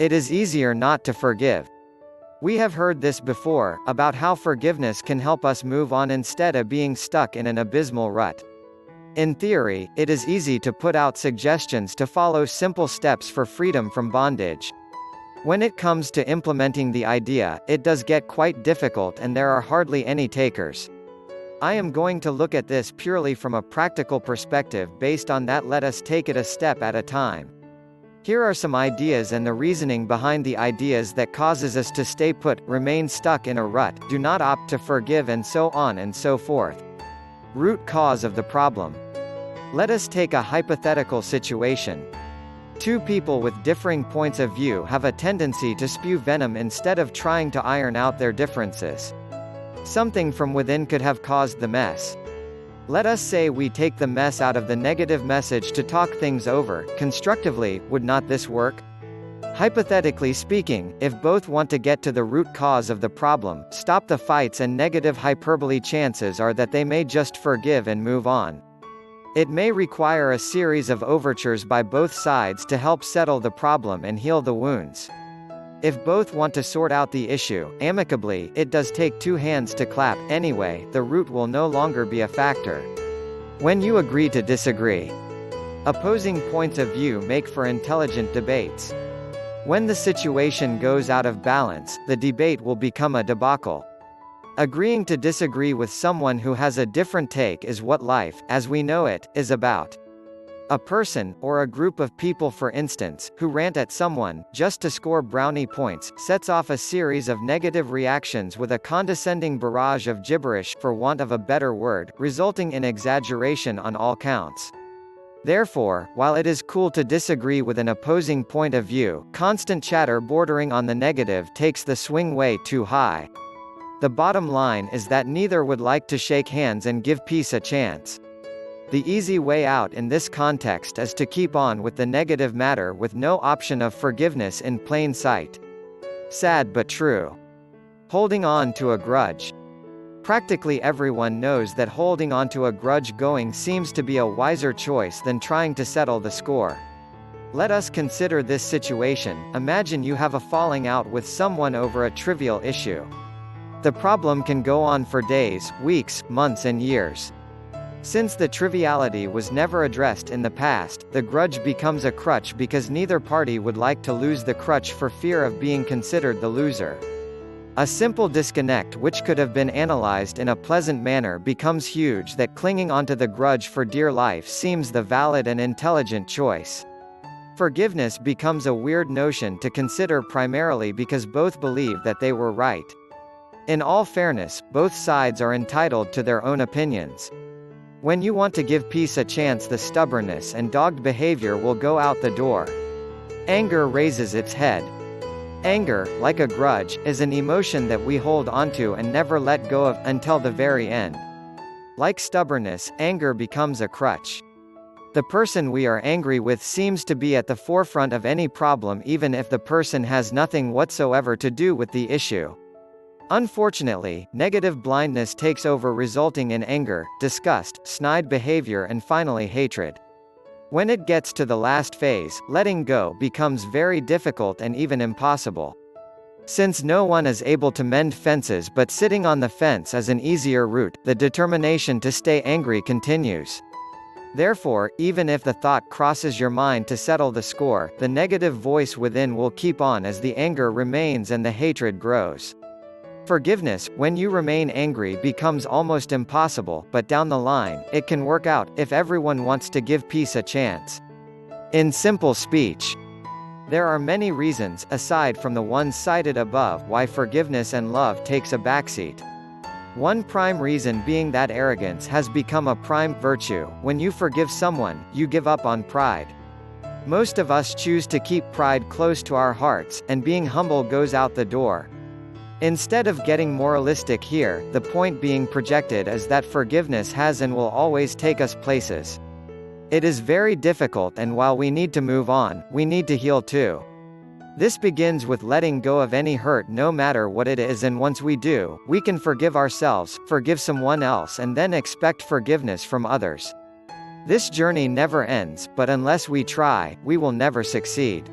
It is easier not to forgive. We have heard this before, about how forgiveness can help us move on instead of being stuck in an abysmal rut. In theory, it is easy to put out suggestions to follow simple steps for freedom from bondage. When it comes to implementing the idea, it does get quite difficult and there are hardly any takers. I am going to look at this purely from a practical perspective. Based on that, let us take it a step at a time. Here are some ideas and the reasoning behind the ideas that causes us to stay put, remain stuck in a rut, do not opt to forgive, and so on and so forth. Root cause of the problem. Let us take a hypothetical situation. Two people with differing points of view have a tendency to spew venom instead of trying to iron out their differences. Something from within could have caused the mess. Let us say we take the mess out of the negative message to talk things over, constructively. Would not this work? Hypothetically speaking, if both want to get to the root cause of the problem, stop the fights and negative hyperbole, chances are that they may just forgive and move on. It may require a series of overtures by both sides to help settle the problem and heal the wounds. If both want to sort out the issue amicably, it does take two hands to clap. Anyway, the root will no longer be a factor. When you agree to disagree. Opposing points of view make for intelligent debates. When the situation goes out of balance, the debate will become a debacle. Agreeing to disagree with someone who has a different take is what life, as we know it, is about. A person, or a group of people for instance, who rant at someone, just to score brownie points, sets off a series of negative reactions with a condescending barrage of gibberish, for want of a better word, resulting in exaggeration on all counts. Therefore, while it is cool to disagree with an opposing point of view, constant chatter bordering on the negative takes the swing way too high. The bottom line is that neither would like to shake hands and give peace a chance. The easy way out in this context is to keep on with the negative matter with no option of forgiveness in plain sight. Sad but true. Holding on to a grudge. Practically everyone knows that holding on to a grudge going seems to be a wiser choice than trying to settle the score. Let us consider this situation. Imagine you have a falling out with someone over a trivial issue. The problem can go on for days, weeks, months and years. Since the triviality was never addressed in the past, the grudge becomes a crutch because neither party would like to lose the crutch for fear of being considered the loser. A simple disconnect which could have been analyzed in a pleasant manner becomes huge that clinging onto the grudge for dear life seems the valid and intelligent choice. Forgiveness becomes a weird notion to consider primarily because both believe that they were right. In all fairness, both sides are entitled to their own opinions. When you want to give peace a chance, the stubbornness and dogged behavior will go out the door. Anger raises its head. Anger, like a grudge, is an emotion that we hold onto and never let go of, until the very end. Like stubbornness, anger becomes a crutch. The person we are angry with seems to be at the forefront of any problem even if the person has nothing whatsoever to do with the issue. Unfortunately, negative blindness takes over, resulting in anger, disgust, snide behavior and finally hatred. When it gets to the last phase, letting go becomes very difficult and even impossible. Since no one is able to mend fences but sitting on the fence is an easier route, the determination to stay angry continues. Therefore, even if the thought crosses your mind to settle the score, the negative voice within will keep on as the anger remains and the hatred grows. Forgiveness, when you remain angry, becomes almost impossible, but down the line, it can work out, if everyone wants to give peace a chance. In simple speech, there are many reasons, aside from the ones cited above, why forgiveness and love takes a backseat. One prime reason being that arrogance has become a prime virtue. When you forgive someone, you give up on pride. Most of us choose to keep pride close to our hearts, and being humble goes out the door. Instead of getting moralistic here, the point being projected is that forgiveness has and will always take us places. It is very difficult, and while we need to move on, we need to heal too. This begins with letting go of any hurt no matter what it is, and once we do, we can forgive ourselves, forgive someone else and then expect forgiveness from others. This journey never ends, but unless we try, we will never succeed.